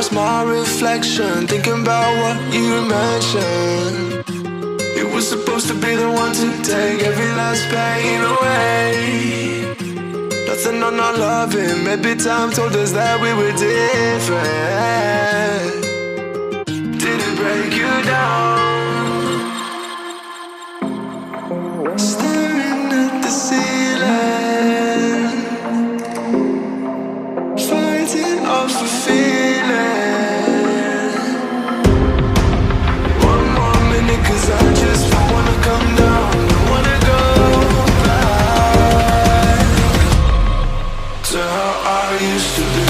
past my reflection, thinking about what you mentioned. You were supposed to be the one to take every last pain away. Nothing on our loving, maybe time told us that we were different. Did it break you down? Staring at the ceiling, fighting off a feeling. One more minute, 'cause I just don't wanna come down. Don't wanna go back to how I used to be.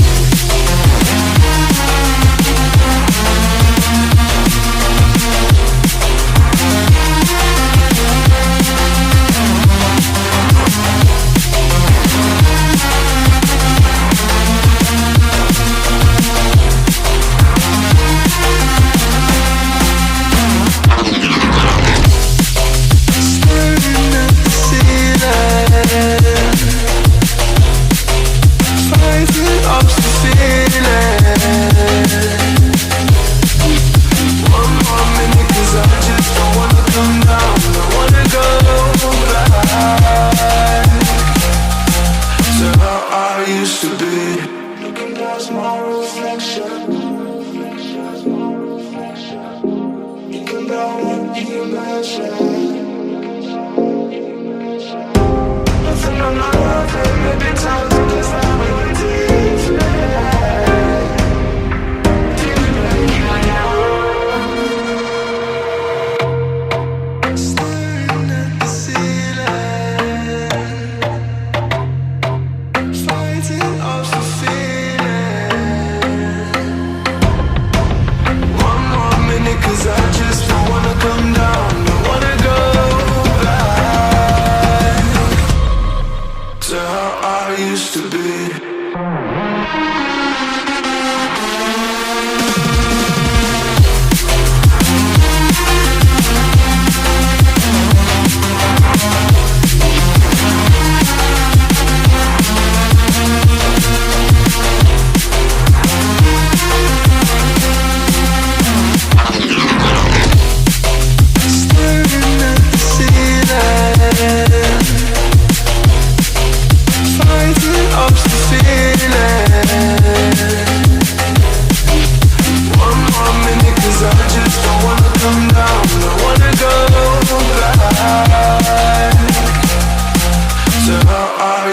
Used to be.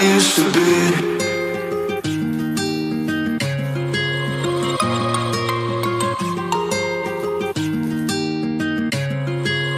Used to be.